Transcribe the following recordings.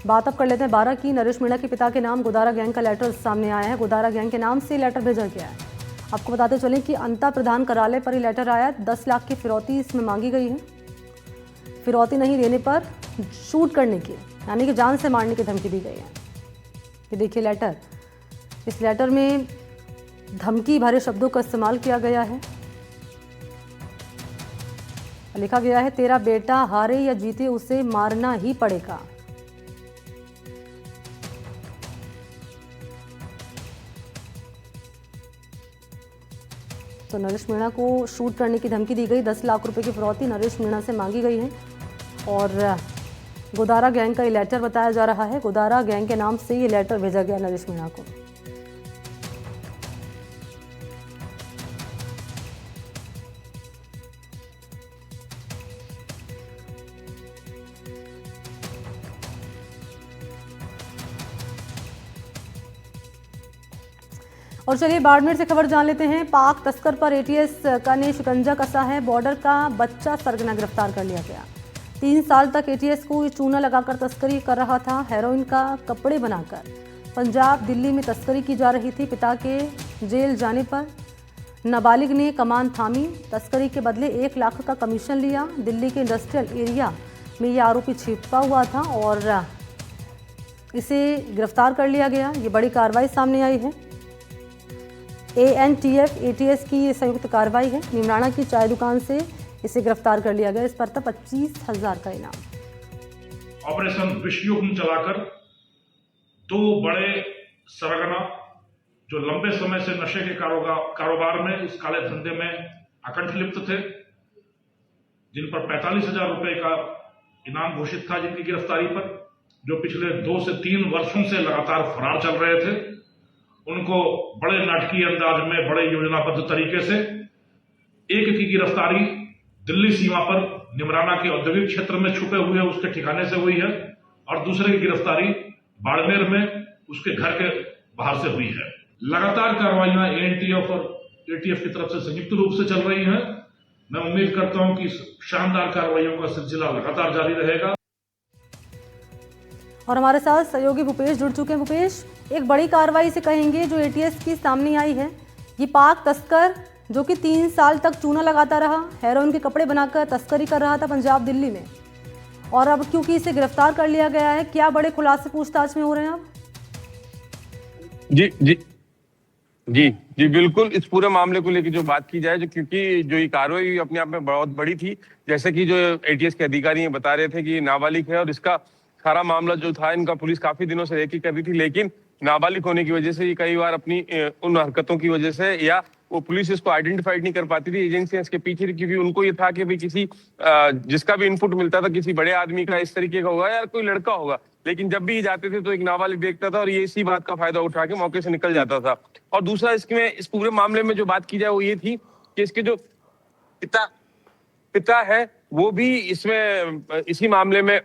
बात अब कर लेते हैं 12 की। नरेश मीणा के पिता के नाम गोदारा गैंग का लेटर सामने आया है। गोदारा गैंग के नाम से लेटर भेजा गया है। आपको बताते चलें कि अंता प्रधान कार्यालय पर ये लेटर आया। 10 लाख की फिरौती इसमें मांगी गई है। फिरौती नहीं देने पर शूट करने की, यानी कि जान से मारने की धमकी दी गई है। ये देखिए लेटर। इस लेटर में धमकी भरे शब्दों का इस्तेमाल किया गया है। लिखा गया है, तेरा बेटा हारे या जीते उसे मारना ही पड़ेगा। तो नरेश मीणा को शूट करने की धमकी दी गई। 10 लाख रुपए की फिरौती नरेश मीणा से मांगी गई है और गोदारा गैंग का ये लेटर बताया जा रहा है। गोदारा गैंग के नाम से ये लेटर भेजा गया नरेश मीणा को। और चलिए बाड़मेर से खबर जान लेते हैं। पाक तस्कर पर एटीएस का ने शिकंजा कसा है। बॉर्डर का बच्चा सरगना गिरफ्तार कर लिया गया। 3 साल तक एटीएस को चूना लगाकर तस्करी कर रहा था। हेरोइन का कपड़े बनाकर पंजाब दिल्ली में तस्करी की जा रही थी। पिता के जेल जाने पर नाबालिग ने कमान थामी। तस्करी के बदले 1 लाख का कमीशन लिया। दिल्ली के इंडस्ट्रियल एरिया में ये आरोपी छिपा हुआ था और इसे गिरफ्तार कर लिया गया। ये बड़ी कार्रवाई सामने आई है। ANTF ATS की ये संयुक्त कार्रवाई है। निमराना की चाय दुकान से इसे गिरफ्तार कर लिया गया। इस पर था 25,000 का इनाम। ऑपरेशन विश्वयुग चलाकर 2 बड़े सरगना जो लंबे समय से नशे के कारोबार में, इस काले धंधे में अकंठ लिप्त थे, जिन पर 45,000 रुपए का इनाम घोषित था, जिनकी गिरफ्तारी पर, जो पिछले 2 से 3 वर्षों से लगातार फरार चल रहे थे, उनको बड़े नाटकीय अंदाज में, बड़े योजनाबद्ध तरीके से एक की गिरफ्तारी दिल्ली सीमा पर निमराना के औद्योगिक क्षेत्र में छुपे हुए उसके ठिकाने से हुई है और दूसरे की गिरफ्तारी बाड़मेर में उसके घर के बाहर से हुई है। लगातार कार्रवाइयां ANTF और ATF की तरफ से संयुक्त रूप से चल रही हैं। मैं उम्मीद करता हूं कि शानदार कार्रवाइयों का सिलसिला लगातार जारी रहेगा। और हमारे साथ सहयोगी भूपेश जुड़ चुके हैं। भूपेश, एक बड़ी कार्रवाई से कहेंगे जो ATS की सामने आई है। ये पाक तस्कर जो कि 3 साल तक चूना लगाता रहा, हेरोइन के कपड़े बनाकर तस्करी कर रहा था पंजाब दिल्ली में, और अब क्योंकि इसे गिरफ्तार कर लिया गया है, क्या बड़े खुलासे पूछताछ में हो रहे हैं अब? जी जी जी जी बिल्कुल। इस पूरे मामले को लेकर जो बात की जाए, जो क्योंकि जो ये कार्रवाई अपने आप में बहुत बड़ी थी, जैसे कि जो ATS के अधिकारी बता रहे थे कि ये नाबालिग है और इसका सारा मामला जो था, इनका पुलिस काफी दिनों से रेकी कर रही थी, लेकिन नाबालिग होने की वजह से ये कई बार अपनी उन हरकतों की वजह से, या वो पुलिस इसको आइडेंटिफाइड नहीं कर पाती थी, एजेंसियां इसके पीछे थी, क्योंकि उनको ये था कि भाई किसी जिसका भी इनपुट मिलता था किसी बड़े आदमी का इस तरीके का होगा या कोई लड़का होगा, लेकिन जब भी ये जाते थे तो एक नाबालिग देखता था और ये इसी बात का फायदा उठा के मौके से निकल जाता था। और दूसरा, इसमें इस पूरे मामले में जो बात की जाए वो ये थी कि इसके जो पिता है वो भी इसमें इसी मामले में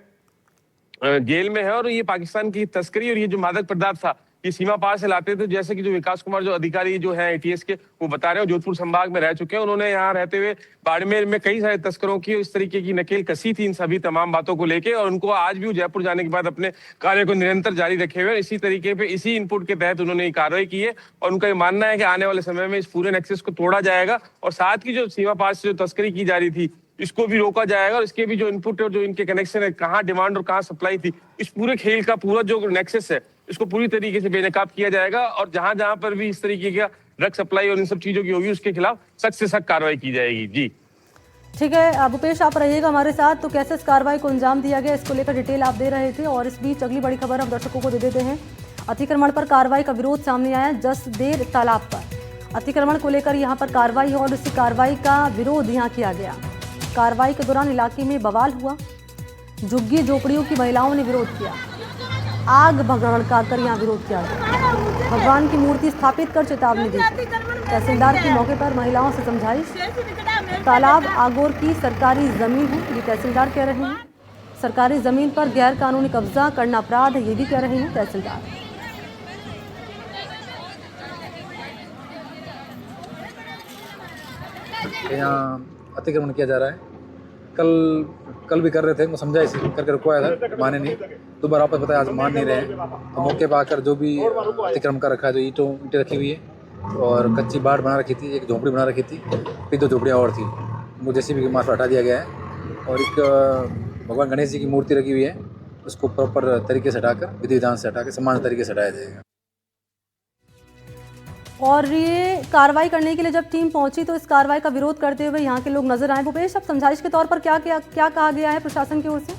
जेल में है, और ये पाकिस्तान की तस्करी और ये जो मादक पदार्थ था ये सीमा पार से लाते थे। जैसे कि जो विकास कुमार जो अधिकारी जो है ATS के, वो बता रहे हैं, जोधपुर संभाग में रह चुके हैं। उन्होंने यहाँ रहते हुए बाड़मेर में कई सारे तस्करों की इस तरीके की नकेल कसी थी इन सभी तमाम बातों को लेके, और उनको आज भी जयपुर जाने के बाद अपने कार्य को निरंतर जारी रखे हुए। इसी तरीके पे, इसी इनपुट के तहत उन्होंने ये कार्रवाई की है और उनका ये मानना है कि आने वाले समय में इस पूरे नेक्सस को तोड़ा जाएगा और साथ की जो सीमा पार से जो तस्करी की जा रही थी इसको भी रोका जाएगा, और इसके भी जो इनपुट और जो इनके कनेक्शन है, कहाँ डिमांड और कहाँ सप्लाई थी, इस पूरे खेल का पूरा जो नेक्सस है इसको पूरी तरीके से बेनकाब किया जाएगा, और जहां जहां पर भी इस तरीके का ड्रग सप्लाई और इन सब चीजों की होगी उसके खिलाफ सख्त से सख्त कार्रवाई की जाएगी। जी ठीक है भूपेश, आप रहिएगा हमारे साथ। तो कैसे इस कार्रवाई को अंजाम दिया गया, इसको लेकर डिटेल आप दे रहे थे, और इस बीच अगली बड़ी खबर हम दर्शकों को दे देते हैं। अतिक्रमण पर कार्रवाई का विरोध सामने आया जसदेर तालाब पर। अतिक्रमण को लेकर यहाँ पर कार्रवाई हो और इसी कार्रवाई का विरोध यहाँ किया गया। कार्रवाई के दौरान इलाके में बवाल हुआ। झुग्गी झोपड़ियों की महिलाओं ने विरोध किया। आग भड़काकर यहाँ विरोध किया गया। भगवान की मूर्ति स्थापित कर चेतावनी दी। तहसीलदार के मौके पर महिलाओं से समझाइश। तालाब आगोर की सरकारी जमीन है, ये तहसीलदार कह रहे हैं। सरकारी जमीन पर गैर कानूनी कब्जा करना अपराध है, ये भी कह रहे हैं तहसीलदार। यहाँ अतिक्रमण किया जा रहा है। कल कल भी कर रहे थे, उनको समझाइश करके रुकवाया था, माने नहीं। दोबारा वापस बताया, आज मान नहीं रहे हैं। तो मौके पर आकर जो भी अतिक्रमण कर रखा है, जो ईंटें रखी हुई है और कच्ची बाट बना रखी थी, एक झोपड़ी बना रखी थी, फिर 2 झोपड़ियाँ और थी, वो जेसीबी के मार्फत हटा दिया गया है। और एक भगवान गणेश जी की मूर्ति रखी हुई है, उसको प्रॉपर तरीके से हटाकर, विधि विधान से हटाकर समान तरीके से हटाया जाएगा। और ये कार्रवाई करने के लिए जब टीम पहुंची तो इस कार्रवाई का विरोध करते हुए यहाँ के लोग नजर आए। भूपेश, अब समझाइश के तौर पर क्या कहा गया है प्रशासन की ओर से?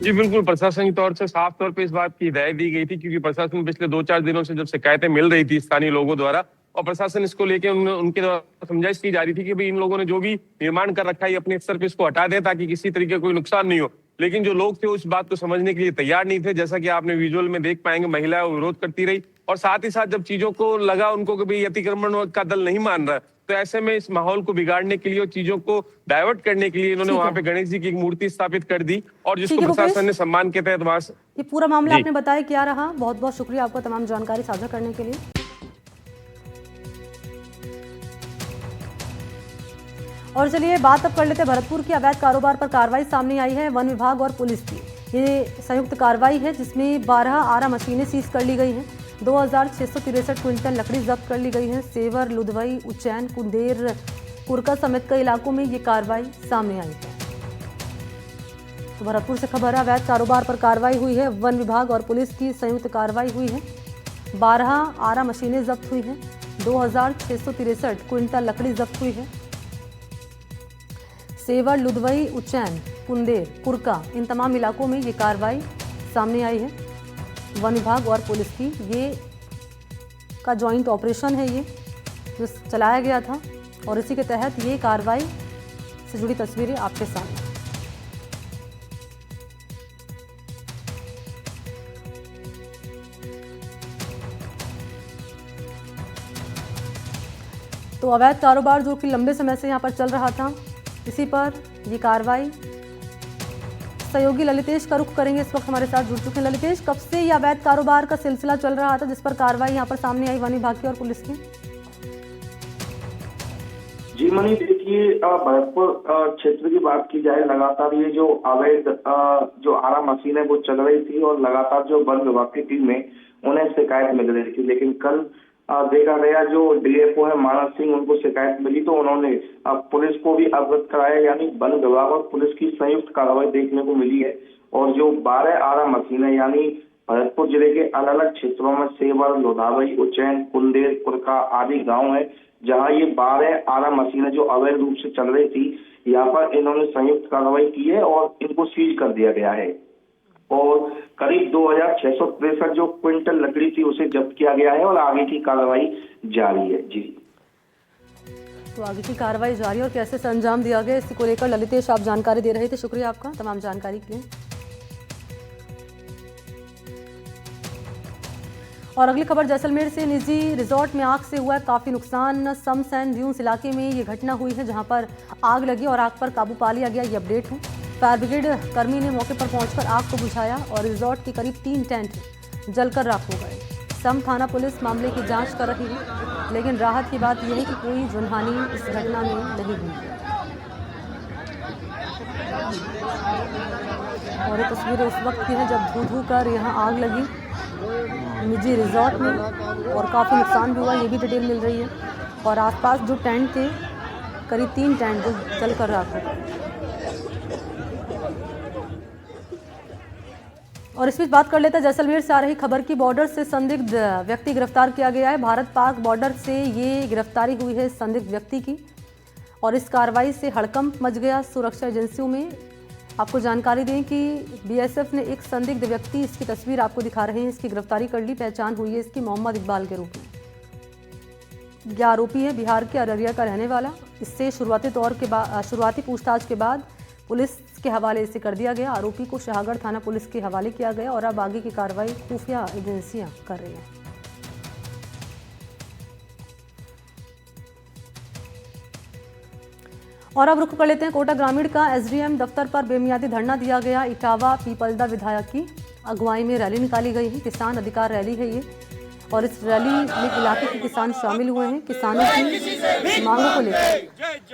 जी बिल्कुल, प्रशासन की तौर से साफ तौर पे इस बात की हिदायत दी गई थी, क्योंकि प्रशासन पिछले 2-4 दिनों से जब शिकायतें मिल रही थी स्थानीय लोगों द्वारा, और प्रशासन इसको लेके उनके द्वारा समझाइश की जा रही थी कि भाई इन लोगों ने जो भी निर्माण कर रखा है अपने स्तर पे इसको हटा दें, ताकि किसी तरीके कोई नुकसान नहीं हो। लेकिन जो लोग थे उस बात को समझने के लिए तैयार नहीं थे। जैसा कि आपने विजुअल में देख पाएंगे, महिलाएं विरोध करती रही, और साथ ही साथ जब चीजों को लगा उनको कि भाई अतिक्रमण का दल नहीं मान रहा, तो ऐसे में इस माहौल को बिगाड़ने के लिए और चीजों को डाइवर्ट करने के लिए इन्होंने वहां पे गणेश जी की एक मूर्ति स्थापित कर दी, और जिसको प्रशासन ने सम्मान के तहत वहां से। ये पूरा मामला आपने बताया क्या रहा? बहुत बहुत शुक्रिया आपका तमाम जानकारी साझा करने के लिए। और चलिए बात अब कर लेते हैं भरतपुर की अवैध कारोबार पर कार्रवाई सामने आई है वन विभाग और पुलिस की। ये संयुक्त कार्रवाई है जिसमें 12 आरा मशीनें सीज कर ली गई हैं, 2663 क्विंटल लकड़ी जब्त कर ली गई है। सेवर, लुधवई, उज्जैन, कुंदेर, कुरका समेत कई इलाकों में ये कार्रवाई सामने आई है। तो भरतपुर से खबर है, अवैध कारोबार पर कार्रवाई हुई है, वन विभाग और पुलिस की संयुक्त कार्रवाई हुई है। 12 आरा मशीनें जब्त हुई हैं, 2663 क्विंटल लकड़ी जब्त हुई है। सेवर, लुधवई, उज्जैन, कुंदेर, कुरका, इन तमाम इलाकों में ये कार्रवाई सामने आई है। वन विभाग और पुलिस की ये का जॉइंट ऑपरेशन है, ये जो चलाया गया था, और इसी के तहत ये कार्रवाई से जुड़ी तस्वीरें आपके सामने। तो अवैध कारोबार जो कि लंबे समय से यहाँ पर चल रहा था, इसी पर ये कार्रवाई। सहयोगी ललितेश का रुख करेंगे, इस वक्त हमारे साथ जुड़ चुके हैं। ललितेश, कब से ये अवैध कारोबार का सिलसिला चल रहा था जिस पर कार्रवाई यहाँ पर सामने आई वन विभाग की और पुलिस की? जी मनी, देखिए भरतपुर क्षेत्र की बात की जाए, लगातार ये जो अवैध जो आरा मशीन है वो चल रही थी, और लगातार जो वन विभाग की टीम में उन्हें शिकायत मिल रही थी। लेकिन कल देखा गया जो डीएफओ है मानस सिंह, उनको शिकायत मिली तो उन्होंने पुलिस को भी अवगत कराया, यानी वन विभाग और पुलिस की संयुक्त कार्रवाई देखने को मिली है। और जो 12 आरा मशीन है, यानी भरतपुर जिले के अलग अलग क्षेत्रों में सेवर, लोधावई, उज्जैन, कुंदेर, कुरका आदि गाँव है, जहाँ ये 12 आरा मशीनें जो अवैध रूप से चल रही थी, यहाँ पर इन्होंने संयुक्त कार्रवाई की है और इनको सीज कर दिया गया है। और करीब 2663 जो क्विंटल लकड़ी थी उसे जब्त किया गया है, और आगे की कार्रवाई जारी है। जी, तो आगे की कार्रवाई जारी और कैसे से अंजाम दिया गया इसको लेकर ललितेश आप जानकारी दे रहे थे, शुक्रिया आपका तमाम जानकारी के लिए। और अगली खबर जैसलमेर से, निजी रिजॉर्ट में आग से हुआ है काफी नुकसान। सम्स एंड ड्यून्स इलाके में ये घटना हुई है जहां पर आग लगी और आग पर काबू पा लिया गया, ये अपडेट है। फायर ब्रिगेड कर्मी ने मौके पर पहुंचकर आग को बुझाया और रिजॉर्ट के करीब 3 टेंट जलकर राख हो गए। सम थाना पुलिस मामले की जांच कर रही है, लेकिन राहत की बात यह है कि कोई जनहानि इस घटना में नहीं हुई है। और ये तस्वीरें उस वक्त की हैं जब धू कर यहाँ आग लगी निजी रिजॉर्ट में, और काफ़ी नुकसान भी हुआ, ये भी डिटेल मिल रही है। और आसपास जो टेंट थे, करीब 3 टेंट जो जलकर राख हो गए। और इस बीच बात कर लेते हैं जैसलमेर से आ रही खबर की। बॉर्डर से संदिग्ध व्यक्ति गिरफ्तार किया गया है। भारत पाक बॉर्डर से ये गिरफ्तारी हुई है संदिग्ध व्यक्ति की, और इस कार्रवाई से हड़कंप मच गया सुरक्षा एजेंसियों में। आपको जानकारी दें कि बीएसएफ ने एक संदिग्ध व्यक्ति, इसकी तस्वीर आपको दिखा रहे हैं, इसकी गिरफ्तारी कर ली। पहचान हुई है इसकी मोहम्मद इकबाल के रूप में। यह आरोपी है बिहार के अररिया का रहने वाला। इससे शुरुआती पूछताछ के बाद पुलिस के हवाले से कर दिया गया। आरोपी को शाहगढ़ थाना पुलिस के हवाले किया गया और अब आगे की कार्रवाई खुफिया एजेंसियां कर रही हैं। और अब रुख कर लेते हैं कोटा ग्रामीण का। एसडीएम दफ्तर पर बेमियादी धरना दिया गया। इटावा पीपलदा विधायक की अगुवाई में रैली निकाली गई है, किसान अधिकार रैली है ये। और इस रैली में इलाके के किसान शामिल हुए हैं। किसानों की मांगों को लेकर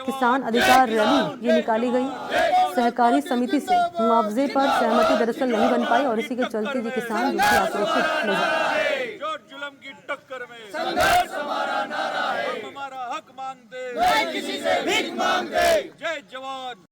किसान अधिकार रैली ये निकाली गई। सहकारी समिति से मुआवजे पर सहमति दरअसल नहीं बन पाई और इसी के चलते ये किसान जो आक्रोशित नजर आए। जुल्म की टक्कर में संघर्ष हमारा नारा है, हम हमारा हक मांगते, नहीं किसी से भीख मांगते। जय जवान।